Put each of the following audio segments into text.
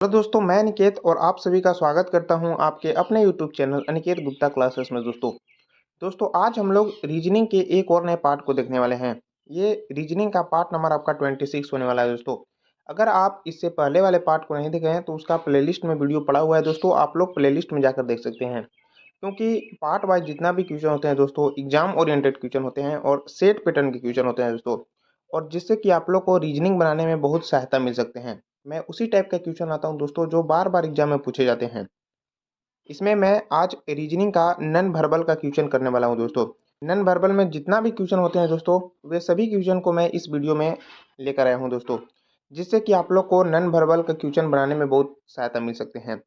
Hello दोस्तों, मैं अनिकेत और आप सभी का स्वागत करता हूं आपके अपने YouTube channel Aniket Gupta classes में। दोस्तों आज हम लोग रीजनिंग के एक और नए पार्ट को देखने वाले हैं। ये रीजनिंग का पार्ट नंबर आपका 26 होने वाला है दोस्तों। अगर आप इससे पहले वाले पार्ट को नहीं देखे हैं तो उसका प्लेलिस्ट में वीडियो पड़ा हुआ है दोस्तों, आप लोग प्लेलिस्ट में जाकर देख सकते हैं। क्योंकि पार्ट वाइज जितना भी क्वेश्चन होते हैं दोस्तों, एग्जाम ओरिएंटेड क्वेश्चन होते हैं और सेट पैटर्न के क्वेश्चन होते हैं दोस्तों, और जिससे कि आप लोग को रीजनिंग बनाने में बहुत सहायता मिल सकते हैं। मैं उसी टाइप का क्वेश्चन लाता हूं दोस्तों जो बार बार एग्जाम में पूछे जाते हैं। इसमें मैं आज रीजनिंग का नन वर्बल का क्वेश्चन करने वाला हूं दोस्तों। नन वर्बल में जितना भी क्वेश्चन होते हैं दोस्तों, वे सभी क्वेश्चन को मैं इस वीडियो में लेकर आया हूं दोस्तों, जिससे कि आप लोग को नन वर्बल का क्वेश्चन बनाने में बहुत सहायता मिल सकते हैं।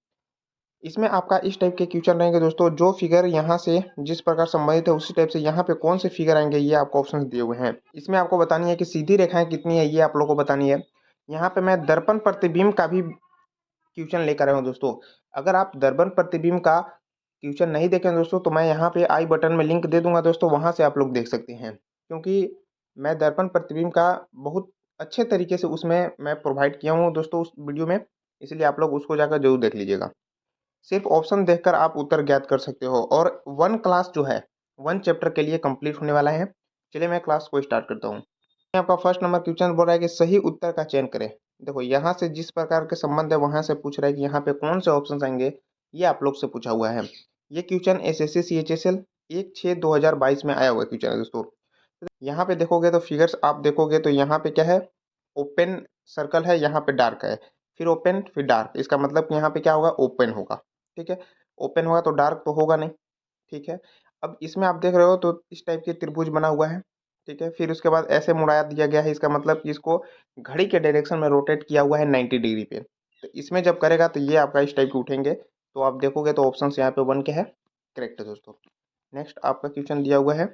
इसमें आपका इस टाइप के क्वेश्चन रहेंगे दोस्तों, जो फिगर यहाँ से जिस प्रकार संबंधित है उसी टाइप से यहाँ पे कौन से फिगर आएंगे ये आपको ऑप्शन दिए हुए हैं। इसमें आपको बतानी है कि सीधी रेखाएं कितनी है, ये आप लोगों को बतानी है। यहाँ पे मैं दर्पण प्रतिबिंब का भी क्वेश्चन लेकर आया हूँ दोस्तों। अगर आप दर्पण प्रतिबिंब का क्वेश्चन नहीं देखें दोस्तों तो मैं यहाँ पे आई बटन में लिंक दे दूंगा दोस्तों, वहां से आप लोग देख सकते हैं। क्योंकि मैं दर्पण प्रतिबिंब का बहुत अच्छे तरीके से उसमें मैं प्रोवाइड किया हूँ दोस्तों उस वीडियो में, इसलिए आप लोग उसको जाकर जरूर देख लीजिएगा। सिर्फ ऑप्शन देखकर आप उत्तर ज्ञात कर सकते हो। और वन क्लास जो है वन चैप्टर के लिए कंप्लीट होने वाला है। चलिए मैं क्लास को स्टार्ट करता हूँ। आपका फर्स्ट नंबर क्वेश्चन बोल रहा है कि सही उत्तर का चयन करें। देखो यहाँ से जिस प्रकार के संबंध है वहां से पूछ रहा है कि यहाँ पे कौन से ऑप्शन आएंगे, ये आप लोग से पूछा हुआ है। ये क्वेश्चन एसएससी सीएचएसएल 1/6/2022 में आया हुआ क्वेश्चन है दोस्तों। यहाँ पे देखोगे तो फिगर्स आप देखोगे तो यहाँ पे क्या है, ओपन सर्कल है, यहाँ पे डार्क है, फिर ओपन फिर डार्क। इसका मतलब कि यहाँ पे क्या होगा, ओपन होगा। ठीक है, ओपन होगा तो डार्क तो होगा नहीं। ठीक है, अब इसमें आप देख रहे हो तो इस टाइप के त्रिभुज बना हुआ है। ठीक है, फिर उसके बाद ऐसे मुड़ाया दिया गया है, इसका मतलब कि इसको घड़ी के डायरेक्शन में रोटेट किया हुआ है 90 डिग्री पे। तो इसमें जब करेगा तो ये आपका इस टाइप के उठेंगे। तो आप देखोगे तो ऑप्शन यहाँ पे वन के है, करेक्ट है दोस्तों। नेक्स्ट आपका क्वेश्चन दिया हुआ है।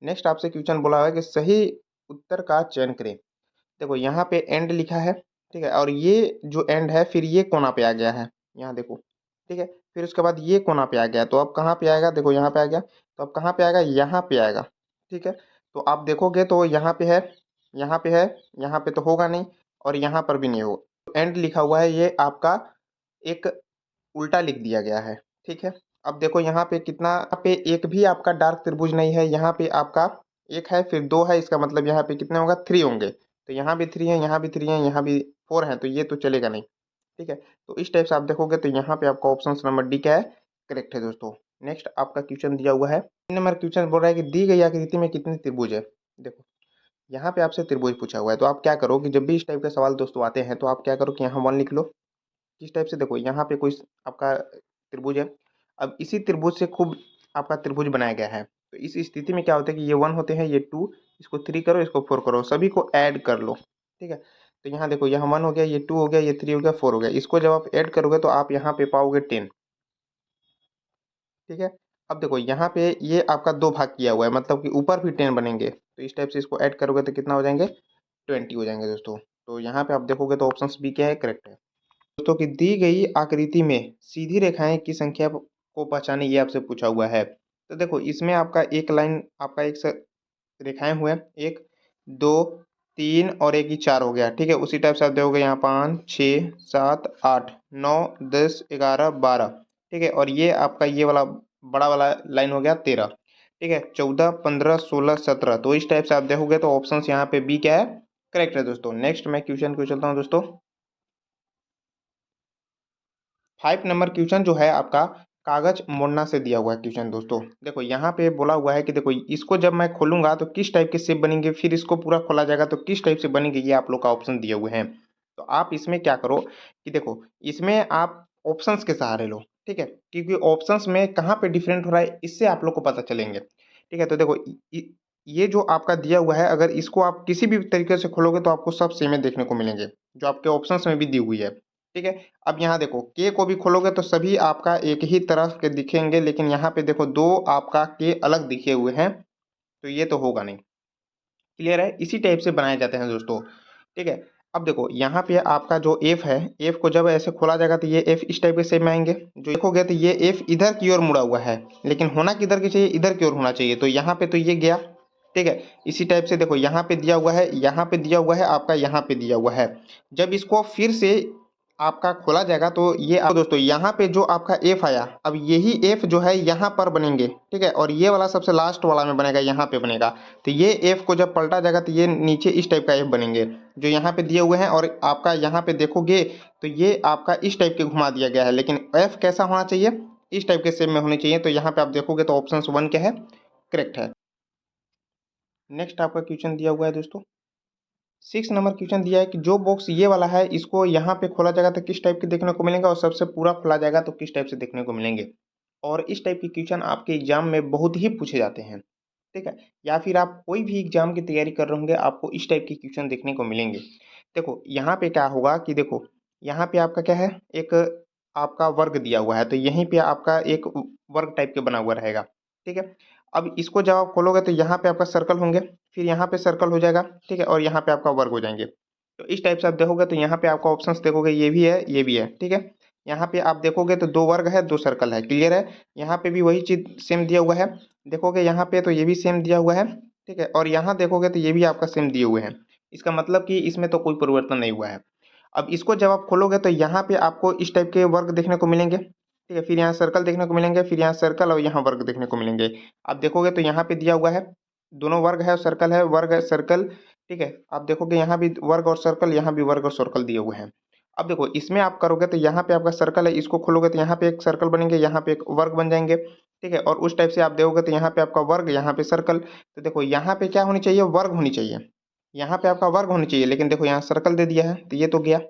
नेक्स्ट आपसे क्वेश्चन बोला हुआ है कि सही उत्तर का चयन करें। देखो यहाँ पे एंड लिखा है, ठीक है, और ये जो एंड है फिर ये कोना पे आ गया है, यहाँ देखो। ठीक है, फिर उसके बाद ये कोना पे आ गया, तो अब कहाँ पे आएगा, देखो यहाँ पे आ गया, तो अब कहाँ पे आएगा, यहाँ पे आएगा। ठीक है, तो आप देखोगे तो यहाँ पे है, यहाँ पे है, यहाँ पे तो होगा नहीं, और यहाँ पर भी नहीं होगा। एंड लिखा हुआ है, ये आपका एक उल्टा लिख दिया गया है। ठीक है, अब देखो यहाँ पे कितना, यहाँ पे एक भी आपका डार्क त्रिभुज नहीं है, यहाँ पे आपका एक है फिर दो है, इसका मतलब यहाँ पे कितने होगा, थ्री होंगे। तो यहाँ भी थ्री है, यहाँ भी थ्री है, यहाँ भी फोर है, तो ये तो चलेगा नहीं। ठीक है, तो इस टाइप से आप देखोगे तो यहाँ पे आपका ऑप्शन नंबर डी क्या है, करेक्ट है दोस्तों। नेक्स्ट आपका क्वेश्चन दिया हुआ है, 3 नंबर क्वेश्चन बोल रहा है कि दी गई आकृति में कितने त्रिभुज है। देखो यहाँ पे आपसे त्रिभुज पूछा हुआ है, तो आप क्या करो कि जब भी इस टाइप के सवाल दोस्तों आते हैं तो आप क्या करो कि यहाँ वन लिख लो। इस टाइप से देखो यहाँ पे कोई आपका त्रिभुज है, अब इसी त्रिभुज से खूब आपका त्रिभुज बनाया गया है। तो इस स्थिति में क्या होता है कि ये वन होते हैं, ये टू, इसको थ्री करो, इसको फोर करो, सभी को ऐड कर लो। ठीक है, तो यहाँ देखो यहाँ वन हो गया, ये टू हो गया, ये थ्री हो गया, फोर हो गया, इसको जब आप ऐड करोगे तो आप यहाँ पे पाओगे 10। ठीक है, अब देखो यहाँ पे ये आपका दो भाग किया हुआ है, मतलब कि ऊपर भी 10 बनेंगे, तो इस टाइप से इसको ऐड करोगे तो कितना हो जाएंगे, 20 हो जाएंगे दोस्तों। तो यहाँ पे आप देखोगे तो ऑप्शन बी क्या है, करेक्ट है दोस्तों। की दी गई आकृति में सीधी रेखाएं की संख्या को पहचाने, ये आपसे पूछा हुआ है। तो देखो इसमें आपका एक लाइन आपका एक रेखाएं हुए, एक दो तीन और एक ही चार हो गया। ठीक है, उसी टाइप से आप देखोगे यहाँ 5 6 7 8 9 10 11 12। ठीक है, और ये आपका ये वाला बड़ा वाला लाइन हो गया 13। ठीक है, 14 15 16 17। तो इस टाइप से आप देखोगे तो ऑप्शन यहाँ पे बी क्या है, करेक्ट है दोस्तों। नेक्स्ट मैं क्वेश्चन को चलता हूँ दोस्तों। 5 नंबर क्वेश्चन जो है आपका कागज मोड़ना से दिया हुआ है क्वेश्चन दोस्तों। देखो यहाँ पे बोला हुआ है कि देखो इसको जब मैं खोलूंगा तो किस टाइप के शेप बनेंगे, फिर इसको पूरा खोला जाएगा तो किस टाइप से बनेंगे, ये आप लोग का ऑप्शन दिए हुए हैं। तो आप इसमें क्या करो कि देखो इसमें आप ऑप्शंस के सहारे लो। ठीक है, क्योंकि ऑप्शंस में कहाँ पे डिफरेंट हो रहा है इससे आप लोग को पता चलेंगे। ठीक है, तो देखो ये जो आपका दिया हुआ है, अगर इसको आप किसी भी तरीके से खोलोगे तो आपको सब सेम देखने को मिलेंगे, जो आपके ऑप्शंस में भी दी हुई है। ठीक है, अब यहाँ देखो के को भी खोलोगे तो सभी आपका एक ही तरह के दिखेंगे, लेकिन यहाँ पे देखो दो आपका के अलग दिखे हुए हैं, तो ये तो होगा नहीं। क्लियर है, इसी टाइप से बनाए जाते हैं दोस्तों। ठीक है, अब देखो यहाँ पे आपका जो एफ है, एफ को जब ऐसे खोला जाएगा तो ये एफ इस टाइप के शेप में आएंगे। जो देखोगे तो ये एफ इधर की ओर मुड़ा हुआ है, लेकिन होना किधर की चाहिए, इधर की ओर होना चाहिए। तो यहाँ पे तो ये गया, ठीक है। इसी टाइप से देखो यहाँ पे दिया हुआ है, यहाँ पे दिया हुआ है, आपका यहाँ पे दिया हुआ है। जब इसको फिर से आपका खोला जाएगा तो ये दोस्तों यहाँ पे जो आपका एफ आया, अब यही एफ जो है यहाँ पर बनेंगे, ठीक है, और ये वाला सबसे लास्ट वाला में बनेगा, यहाँ पे बनेगा। तो ये एफ को जब पलटा जाएगा तो ये नीचे इस टाइप का एफ बनेंगे जो यहाँ पे दिए हुए हैं, और आपका यहाँ पे देखोगे तो ये आपका इस टाइप के घुमा दिया गया है, लेकिन एफ कैसा होना चाहिए, इस टाइप के शेप में होनी चाहिए। तो यहाँ पे आप देखोगे तो ऑप्शन 1 क्या है, करेक्ट है। नेक्स्ट आपका क्वेश्चन दिया हुआ है दोस्तों, 6 नंबर क्वेश्चन दिया है कि जो बॉक्स ये वाला है इसको यहाँ पे खोला जाएगा तो किस टाइप के देखने को मिलेंगे, और सबसे पूरा खोला जाएगा तो किस टाइप से देखने को मिलेंगे। और इस टाइप के क्वेश्चन आपके एग्जाम में बहुत ही पूछे जाते हैं, ठीक है, या फिर आप कोई भी एग्जाम की तैयारी कर रहे होंगे आपको इस टाइप के क्वेश्चन देखने को मिलेंगे। देखो यहाँ पे क्या होगा कि देखो यहाँ पे आपका क्या है, एक आपका वर्ग दिया हुआ है, तो यहीं पे आपका एक वर्ग टाइप के बना हुआ रहेगा, ठीक है। अब इसको जब आप खोलोगे तो यहाँ पे आपका सर्कल होंगे, फिर यहाँ पे सर्कल हो जाएगा, ठीक है, और यहाँ पे आपका वर्ग हो जाएंगे। तो इस टाइप से आप देखोगे तो यहाँ पे आपका ऑप्शंस देखोगे ये भी है, ये भी है, ठीक है। यहाँ पे आप देखोगे तो 2 वर्ग है, 2 सर्कल है, क्लियर है। यहाँ पे भी वही चीज सेम दिया हुआ है, देखोगे यहाँ पे तो ये भी सेम दिया हुआ है, ठीक है, और यहाँ देखोगे तो ये भी आपका सेम दिए हुए हैं। इसका मतलब कि इसमें तो कोई परिवर्तन नहीं हुआ है। अब इसको जब आप खोलोगे तो यहाँ पे आपको इस टाइप के वर्ग देखने को मिलेंगे, ठीक है, फिर यहाँ सर्कल देखने को मिलेंगे, फिर यहाँ सर्कल और यहाँ वर्ग देखने को मिलेंगे। आप देखोगे तो यहाँ पे दिया हुआ है, दोनों वर्ग है और सर्कल है, वर्ग है सर्कल, ठीक है। आप देखोगे यहाँ भी वर्ग और सर्कल, यहाँ भी वर्ग और सर्कल दिए हुए हैं। अब देखो इसमें आप करोगे तो यहाँ पे आपका सर्कल है, इसको खोलोगे तो यहाँ पे एक सर्कल बनेंगे, यहाँ पे एक वर्ग बन जाएंगे, ठीक है, और उस टाइप से आप देखोगे तो यहाँ पे आपका वर्ग, यहाँ पे सर्कल। तो देखो यहाँ पे क्या होनी चाहिए, वर्ग होनी चाहिए, यहाँ पे आपका वर्ग होनी चाहिए, लेकिन देखो यहाँ सर्कल दे दिया है तो ये तो गया।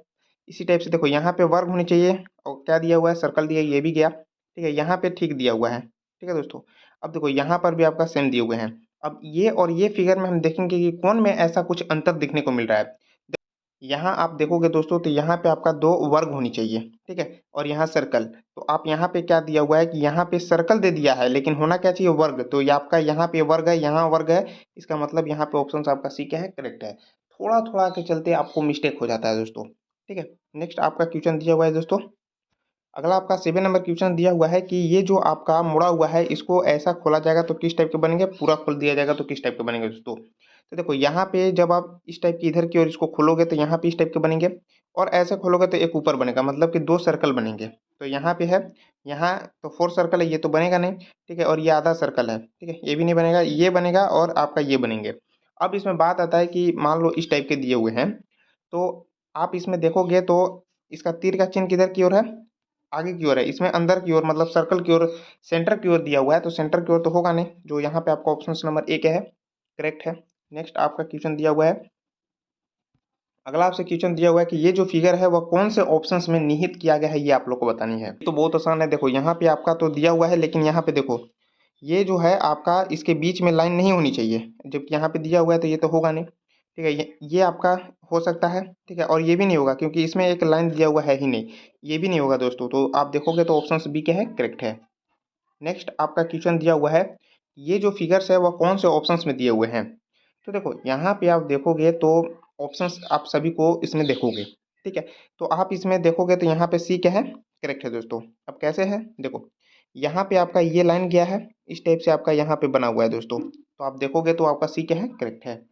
इसी टाइप से देखो यहाँ पे वर्ग होनी चाहिए और क्या दिया हुआ है, सर्कल दिया, ये भी गया, ठीक है, यहाँ पे ठीक दिया हुआ है, ठीक है दोस्तों। अब देखो यहाँ पर भी आपका सेम दिए हुए हैं। अब ये और ये फिगर में हम देखेंगे कि कौन में ऐसा कुछ अंतर दिखने को मिल रहा है। यहाँ आप देखोगे दोस्तों तो यहाँ पे आपका 2 वर्ग होनी चाहिए, ठीक है, और यहाँ सर्कल। तो आप यहाँ पे क्या दिया हुआ है कि यहाँ पे सर्कल दे दिया है, लेकिन होना क्या चाहिए, वर्ग। तो ये आपका यहाँ पे वर्ग है, यहाँ वर्ग है, इसका मतलब यहाँ पे ऑप्शन आपका सी क्या है, करेक्ट है। थोड़ा थोड़ा के चलते आपको मिस्टेक हो जाता है दोस्तों, ठीक है। नेक्स्ट आपका क्वेश्चन दिया हुआ है दोस्तों, अगला आपका 7 नंबर क्वेश्चन दिया हुआ है कि ये जो आपका मुड़ा हुआ है इसको ऐसा खोला जाएगा तो किस टाइप के बनेंगे, पूरा खोल दिया जाएगा तो किस टाइप के बनेंगे दोस्तों। तो देखो यहाँ पे जब आप इस टाइप की इधर की ओर इसको खोलोगे तो यहाँ पे इस टाइप के बनेंगे, और ऐसे खोलोगे तो एक ऊपर बनेगा, मतलब कि 2 सर्कल बनेंगे। तो यहाँ पे है, यहाँ तो 4 सर्कल है, ये तो बनेगा नहीं, ठीक है, और ये आधा सर्कल है, ठीक है, ये भी नहीं बनेगा, ये बनेगा और आपका ये बनेंगे। अब इसमें बात आता है कि मान लो इस टाइप के दिए हुए हैं, तो आप इसमें देखोगे तो इसका तीर का चिन्ह किधर की ओर है, आगे की ओर है, इसमें अंदर की ओर मतलब सर्कल की ओर, सेंटर की ओर दिया हुआ है, तो सेंटर की ओर तो होगा नहीं, जो यहाँ पे आपका ऑप्शन नंबर ए है, करेक्ट है। नेक्स्ट आपका क्वेश्चन दिया हुआ है, अगला आपसे क्वेश्चन दिया हुआ है कि ये जो फिगर है वह कौन से ऑप्शंस में निहित किया गया है, ये आप लोग को बतानी है। तो बहुत आसान है, देखो यहाँ पे आपका तो दिया हुआ है, लेकिन यहाँ पे देखो ये जो है आपका इसके बीच में लाइन नहीं होनी चाहिए, जबकि यहाँ पे दिया हुआ है तो ये तो होगा नहीं, ठीक है, ये आपका हो सकता है, ठीक है, और ये भी नहीं होगा क्योंकि इसमें एक लाइन दिया हुआ है ही नहीं, ये भी नहीं होगा दोस्तों। तो आप देखोगे तो ऑप्शन बी क्या है, करेक्ट है। नेक्स्ट आपका क्वेश्चन दिया हुआ है, ये जो फिगर्स है वह कौन से ऑप्शंस में दिए हुए हैं। तो देखो यहाँ पे आप देखोगे तो ऑप्शंस आप सभी को इसमें देखोगे, ठीक है, तो आप इसमें देखोगे तो यहाँ पे सी क्या है, करेक्ट है दोस्तों। अब कैसे है, देखो यहाँ पे आपका ये लाइन गया है, इस टाइप से आपका यहाँ पे बना हुआ है दोस्तों, तो आप देखोगे तो आपका सी क्या है, करेक्ट है।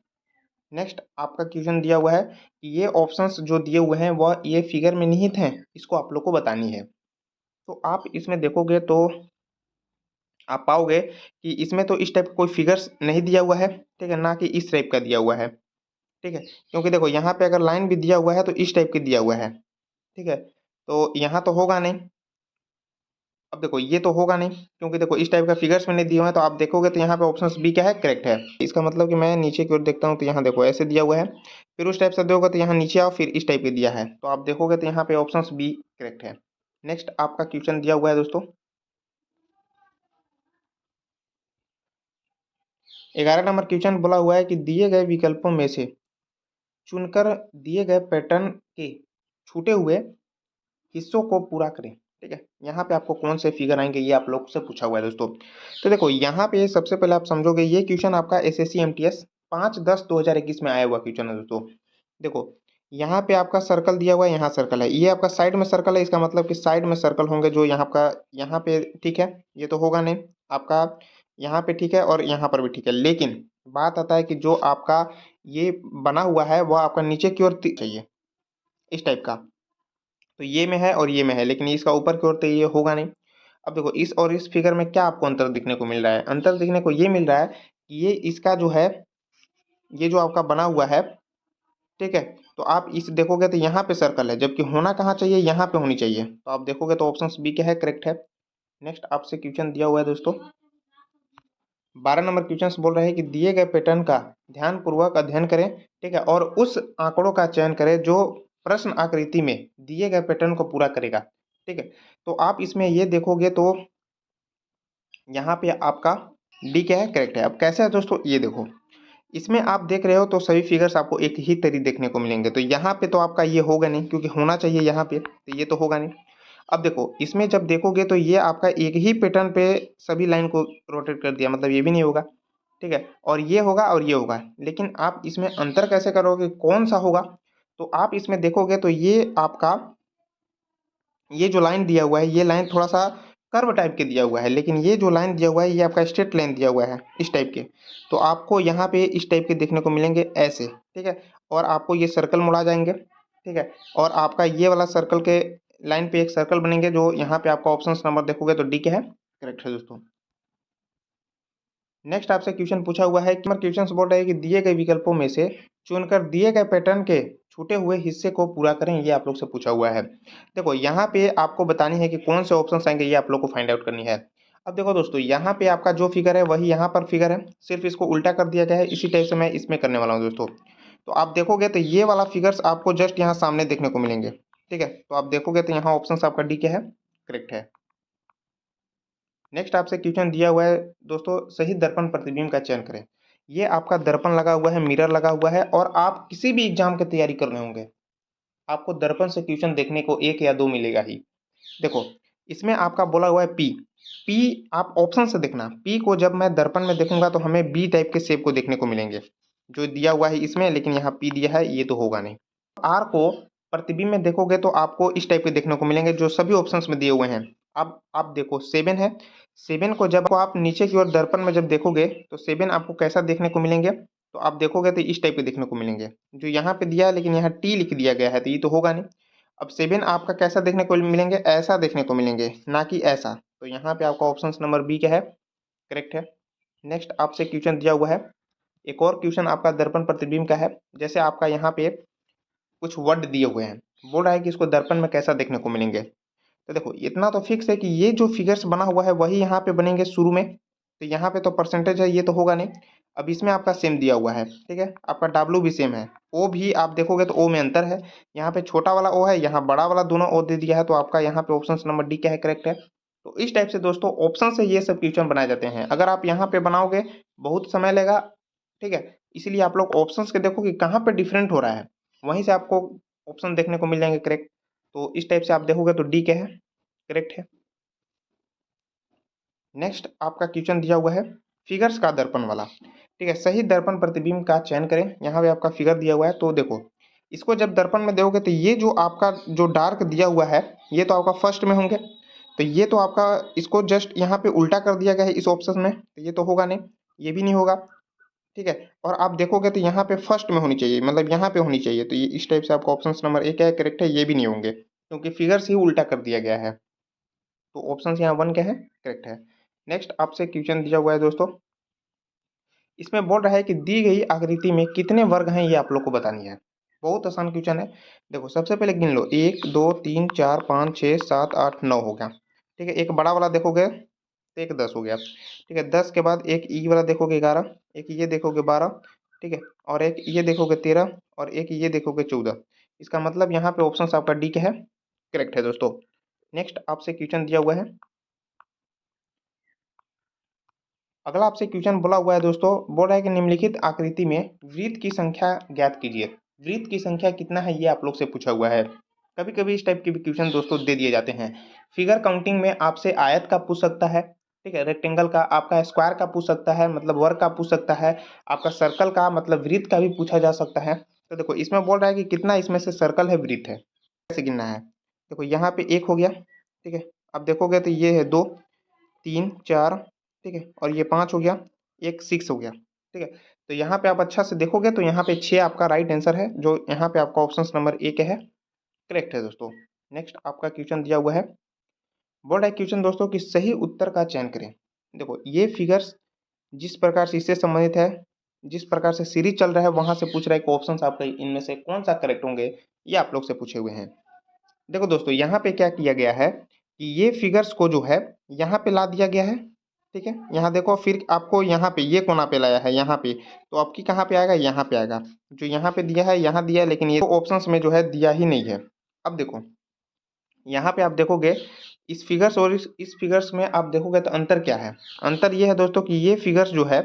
नेक्स्ट आपका क्वेश्चन दिया हुआ है कि ये ऑप्शंस जो दिए हुए हैं वह ये फिगर में निहित हैं, इसको आप लोग को बतानी है। तो आप इसमें देखोगे तो आप पाओगे कि इसमें तो इस टाइप का कोई फिगर्स नहीं दिया हुआ है, ठीक है, ना कि इस टाइप का दिया हुआ है, ठीक है, क्योंकि देखो यहाँ पे अगर लाइन भी दिया हुआ है तो इस टाइप की दिया हुआ है, ठीक है, तो यहाँ तो होगा नहीं। अब देखो ये तो होगा नहीं क्योंकि देखो इस टाइप का फिगर्स में नहीं दिए हुए हैं, तो आप देखोगे तो यहाँ पे ऑप्शन बी क्या है, करेक्ट है। इसका मतलब कि मैं नीचे की ओर देखता हूँ तो यहाँ देखो ऐसे दिया हुआ है, फिर उस टाइप से देखोगे तो यहाँ नीचे आओ, फिर इस टाइप के दिया है, तो आप देखोगे तो यहाँ पे ऑप्शन बी करेक्ट है। नेक्स्ट आपका क्वेश्चन दिया हुआ है दोस्तों, 11 नंबर क्वेश्चन बोला हुआ है कि दिए गए विकल्पों में से चुनकर दिए गए पैटर्न के छूटे हुए हिस्सों को पूरा करें, ठीक है। यहाँ पे आपको कौन से फिगर आएंगे ये आप लोग से पूछा हुआ है दोस्तों। तो देखो यहाँ पे सबसे पहले आप समझोगे ये क्वेश्चन आपका एसएससी एमटीएस 5/10/2021 में आया हुआ क्वेश्चन है दोस्तों। देखो यहाँ पे आपका सर्कल दिया हुआ है, यहाँ सर्कल है, ये आपका साइड में सर्कल है, इसका मतलब कि साइड में सर्कल होंगे जो यहाँ का यहाँ पे, ठीक है, ये तो होगा नहीं आपका। यहाँ पे ठीक है और यहाँ पर भी ठीक है, लेकिन बात आता है कि जो आपका ये बना हुआ है वो आपका नीचे की ओर चाहिए, इस टाइप का। तो ये में है और ये में है, लेकिन इसका ऊपर की ओर तो ये होगा नहीं। अब देखो इस और इस फिगर में क्या आपको अंतर दिखने को मिल रहा है? अंतर दिखने को ये मिल रहा है कि ये इसका जो है, ये जो आपका बना हुआ है, ठीक है, तो आप इस देखोगे तो यहाँ पे सर्कल है, जबकि होना कहाँ चाहिए? यहाँ पे होनी चाहिए। तो आप देखोगे तो ऑप्शन बी क्या है, करेक्ट है। नेक्स्ट आपसे क्वेश्चन दिया हुआ है दोस्तों, 12 नंबर क्वेश्चन बोल रहे हैं कि दिए गए पैटर्न का ध्यानपूर्वक अध्ययन करें, ठीक है, और उस आंकड़ों का चयन करें जो प्रश्न आकृति में दिए गए पैटर्न को पूरा करेगा, ठीक है। तो आप इसमें ये देखोगे तो यहाँ पे आपका डी क्या है, करेक्ट है। अब कैसे है दोस्तों, ये देखो, इसमें आप देख रहे हो तो सभी फिगर्स आपको एक ही तरी देखने को मिलेंगे। तो यहाँ पे तो आपका ये होगा नहीं, क्योंकि होना चाहिए यहाँ पे, तो ये तो होगा नहीं। अब देखो इसमें जब देखोगे तो ये आपका एक ही पैटर्न पे सभी लाइन को रोटेट कर दिया, मतलब ये भी नहीं होगा, ठीक है, और ये होगा और ये होगा। लेकिन आप इसमें अंतर कैसे करोगे, कौन सा होगा? तो आप इसमें देखोगे तो ये आपका, ये जो लाइन दिया हुआ है ये लाइन थोड़ा सा कर्व टाइप के दिया हुआ है, लेकिन ये जो लाइन दिया हुआ है ये आपका स्ट्रेट लाइन दिया हुआ है, इस टाइप के। तो आपको यहाँ पे इस टाइप के देखने को मिलेंगे ऐसे, ठीक है, और आपको ये सर्कल मुड़ा जाएंगे, ठीक है, और आपका ये वाला सर्कल के लाइन पे एक सर्कल बनेंगे, जो यहाँ पे आपका ऑप्शन नंबर देखोगे तो डी के है, करेक्ट है दोस्तों। नेक्स्ट आपसे क्वेश्चन पूछा हुआ है कि क्वेश्चन बोल रहे हैं कि दिए गए विकल्पों में से चुनकर दिए गए पैटर्न के छूटे हुए हिस्से को पूरा करें, ये आप लोग से पूछा हुआ है। देखो यहाँ पे आपको बतानी है कि कौन से ऑप्शन आएंगे, ये आप लोग को फाइंड आउट करनी है। अब देखो दोस्तों, यहाँ पे आपका जो फिगर है वही यहाँ पर फिगर है, सिर्फ इसको उल्टा कर दिया गया है। इसी टाइप से मैं इसमें करने वाला हूँ दोस्तों। तो आप देखोगे तो ये वाला फिगर्स आपको जस्ट यहाँ सामने देखने को मिलेंगे, ठीक है। तो आप देखोगे तो यहाँ ऑप्शन आपका डी क्या है, करेक्ट है। नेक्स्ट आपसे क्वेश्चन दिया हुआ है दोस्तों, सही दर्पण प्रतिबिंब का चयन करें। ये आपका दर्पण लगा हुआ है, मिरर लगा हुआ है, और आप किसी भी एग्जाम की तैयारी कर रहे होंगे, आपको दर्पण से क्वेश्चन देखने को एक या दो मिलेगा ही। देखो इसमें आपका बोला हुआ है पी। पी आप ऑप्शन से देखना, पी को जब मैं दर्पण में देखूंगा तो हमें बी टाइप के शेप को देखने को मिलेंगे, जो दिया हुआ है इसमें, लेकिन यहाँ पी दिया है, ये तो होगा नहीं। आर को प्रतिबिंब में देखोगे तो आपको इस टाइप के देखने को मिलेंगे, जो सभी ऑप्शंस में दिए हुए हैं। अब आप देखो 7 है, 7 को जब आप नीचे की ओर दर्पण में जब देखोगे तो 7 आपको कैसा देखने को मिलेंगे? तो आप देखोगे तो इस टाइप के देखने को मिलेंगे, जो यहाँ पे दिया है, लेकिन यहाँ टी लिख दिया गया है, तो ये तो होगा नहीं। अब 7 आपका कैसा देखने को मिलेंगे? ऐसा देखने को मिलेंगे, ना कि ऐसा। तो यहाँ पे आपका ऑप्शन नंबर बी क्या है, करेक्ट है। नेक्स्ट आपसे क्वेश्चन दिया हुआ है, एक और क्वेश्चन आपका दर्पण प्रतिबिंब का है। जैसे आपका यहाँ पे कुछ वर्ड दिए हुए हैं, बोल रहा है कि इसको दर्पण में कैसा देखने को मिलेंगे। तो देखो इतना तो फिक्स है कि ये जो फिगर्स बना हुआ है वही यहाँ पे बनेंगे शुरू में, तो यहाँ पे तो परसेंटेज है, ये तो होगा नहीं। अब इसमें आपका सेम दिया हुआ है, ठीक है, आपका डब्ल्यू भी सेम है, ओ भी आप देखोगे तो ओ में अंतर है, यहाँ पे छोटा वाला ओ है, यहाँ बड़ा वाला, दोनों ओ दे दिया है। तो आपका यहाँ पे ऑप्शन नंबर डी क्या है, करेक्ट है। तो इस टाइप से दोस्तों ऑप्शन से ये सब क्वेश्चन बनाए जाते हैं। अगर आप यहाँ पे बनाओगे बहुत समय लेगा, ठीक है, इसलिए आप लोग ऑप्शंस के देखो कि कहाँ पे डिफरेंट हो रहा है, वहीं से आपको ऑप्शन देखने को मिल जाएंगे, करेक्ट। तो इस टाइप से आप देखोगे तो डी क्या है, करेक्ट है। नेक्स्ट आपका क्वेश्चन दिया हुआ है फिगर्स का दर्पण वाला, ठीक है, सही दर्पण प्रतिबिंब का चयन करें। यहाँ पे आपका फिगर दिया हुआ है, तो देखो इसको जब दर्पण में देखोगे तो ये जो आपका जो डार्क दिया हुआ है ये तो आपका फर्स्ट में होंगे, तो ये तो आपका, इसको जस्ट यहाँ पे उल्टा कर दिया गया है इस ऑप्शन में, तो ये तो होगा नहीं, ये भी नहीं होगा, ठीक है। और आप देखोगे तो यहाँ पे फर्स्ट में होनी चाहिए, मतलब यहाँ पे होनी चाहिए, तो ये इस टाइप से आपका ऑप्शन नंबर एक है, करेक्ट है, ये भी नहीं होंगे क्योंकि फिगर्स ही उल्टा कर दिया गया है। तो ऑप्शन यहाँ वन क्या है, करेक्ट है। नेक्स्ट आपसे क्वेश्चन दिया हुआ है दोस्तों, इसमें बोल रहा है कि दी गई आकृति में कितने वर्ग हैं, ये आप लोग को बतानी है। बहुत आसान क्वेश्चन है। देखो सबसे पहले गिन लो, 1 2 3 4 5 6 7 8 9 हो गया, ठीक है। एक बड़ा वाला देखोगे तो एक 10 हो गया, ठीक है। 10 के बाद एक ई वाला देखोगे 11, एक ये देखोगे 12, ठीक है, और एक ये देखोगे 13, और एक ये देखोगे 14। इसका मतलब यहाँ पे ऑप्शन आपका डी क्या है, करेक्ट है दोस्तों। नेक्स्ट आपसे क्वेश्चन दिया हुआ है, अगला आपसे क्वेश्चन बोला हुआ है दोस्तों, बोल रहा है कि निम्नलिखित आकृति में वृत्त की संख्या ज्ञात कीजिए। वृत्त की संख्या कितना है, ये आप लोग से पूछा हुआ है। कभी कभी इस टाइप के भी क्वेश्चन दोस्तों दे दिए जाते हैं। फिगर काउंटिंग में आपसे आयत का पूछ सकता है, ठीक है, रेक्टेंगल का, आपका स्क्वायर का पूछ सकता है, मतलब वर्ग का पूछ सकता है, आपका सर्कल का मतलब वृत्त का भी पूछा जा सकता है। तो देखो इसमें बोल रहा है कि कितना इसमें से सर्कल है, वृत्त है, कैसे गिनना है। देखो यहाँ पे एक हो गया, ठीक है, अब देखोगे तो ये है 2 3 4 ठीक है, और ये 5 हो गया, एक 6 हो गया, ठीक है। तो यहाँ पे आप अच्छा से देखोगे तो यहाँ पे 6 आपका राइट आंसर है, जो यहाँ पे आपका ऑप्शन नंबर ए के है, करेक्ट है दोस्तों। नेक्स्ट आपका क्वेश्चन दिया हुआ है, बोल रहा है क्वेश्चन दोस्तों कि सही उत्तर का चयन करें। देखो ये फिगर्स जिस प्रकार से इससे संबंधित है, जिस प्रकार से सीरीज चल रहा है वहां से पूछ रहा है कि ऑप्शन आपके इनमें से कौन सा करेक्ट होंगे, ये आप लोग से पूछे हुए हैं। देखो दोस्तों यहाँ पे क्या किया गया है कि ये फिगर्स को जो है यहाँ पे ला दिया गया है, ठीक है। यहाँ देखो, फिर आपको यहाँ पे ये कोना पे लाया है, यहाँ पे तो आपकी कहाँ पे आएगा, यहाँ पे आएगा। जो यहाँ पे दिया है यहाँ दिया है, लेकिन ये ऑप्शंस में जो है दिया ही नहीं है। अब देखो यहाँ पे आप देखोगे इस फिगर्स और इस फिगर्स में आप देखोगे तो अंतर क्या है। अंतर ये है दोस्तों कि ये फिगर्स जो है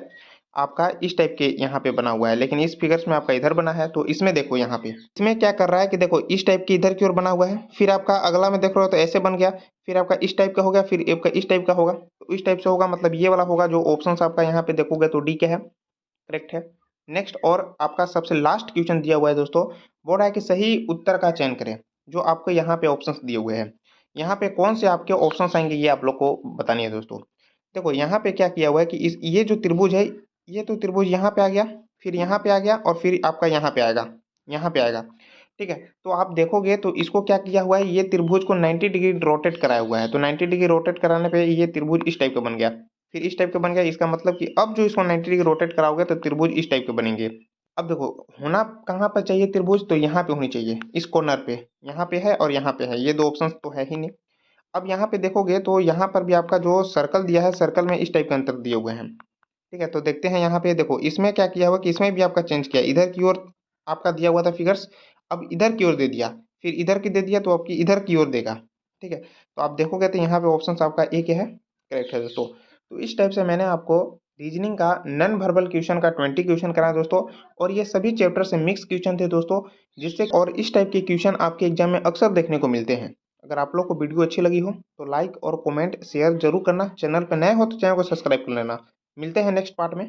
आपका इस टाइप के यहाँ पे बना हुआ है, लेकिन इस फिगर्स में आपका इधर बना है। तो इसमें देखो यहाँ पे इसमें क्या कर रहा है कि देखो इस टाइप की इधर की ओर बना हुआ है, फिर आपका अगला में देख रहे हो तो ऐसे बन गया, फिर आपका इस टाइप का हो गया, फिर आपका इस टाइप का होगा। तो इस टाइप से होगा मतलब ये वाला होगा। जो ऑप्शन आपका यहाँ पे देखोगे तो डी के है, करेक्ट है। नेक्स्ट और आपका सबसे लास्ट क्वेश्चन दिया हुआ है दोस्तों, बोल रहा है कि सही उत्तर का चयन करें। जो आपको यहाँ पे ऑप्शंस दिए हुए हैं, यहाँ पे कौन से आपके ऑप्शंस आएंगे ये आप लोग को बतानी है दोस्तों। देखो यहाँ पे क्या किया हुआ है कि इस ये जो त्रिभुज है, ये तो त्रिभुज यहाँ पे आ गया, फिर यहाँ पे आ गया, और फिर आपका यहाँ पे आएगा, यहाँ पे आएगा, ठीक है। तो आप देखोगे तो इसको क्या किया हुआ है, ये त्रिभुज को 90 डिग्री रोटेट कराया हुआ है। तो 90 डिग्री रोटेट कराने पे ये त्रिभुज इस टाइप का बन गया, फिर इस टाइप का बन गया। इसका मतलब कि अब जो इसको 90 डिग्री रोटेट कराओगे तो त्रिभुज इस टाइप के बनेंगे। अब देखो होना कहाँ पर चाहिए त्रिभुज, तो यहाँ पे होनी चाहिए, इस कॉर्नर पे। यहाँ पे है और यहाँ पे है, ये दो ऑप्शन तो है ही नहीं। अब यहाँ पे देखोगे तो यहाँ पर भी आपका जो सर्कल दिया है, सर्कल में इस टाइप के अंतर दिए हुए हैं, ठीक है। तो देखते हैं यहाँ पे, देखो इसमें क्या किया हुआ कि इसमें भी आपका चेंज किया, इधर की ओर आपका दिया हुआ था फिगर्स, अब इधर की ओर दे दिया, फिर इधर की दे दिया, तो आपकी इधर की ओर देगा, ठीक है। तो आप देखोगे तो यहाँ पे ऑप्शन आपका एक है, करेक्ट है दोस्तों। तो इस टाइप से मैंने आपको रीजनिंग का नॉन वर्बल क्वेश्चन का 20 क्वेश्चन करा दोस्तों, और ये सभी चैप्टर से मिक्स क्वेश्चन थे दोस्तों, जिससे और इस टाइप के क्वेश्चन आपके एग्जाम में अक्सर देखने को मिलते हैं। अगर आप लोग को वीडियो अच्छी लगी हो तो लाइक और कमेंट शेयर जरूर करना। चैनल पर नए हो तो चैनल को सब्सक्राइब कर लेना। मिलते हैं नेक्स्ट पार्ट में।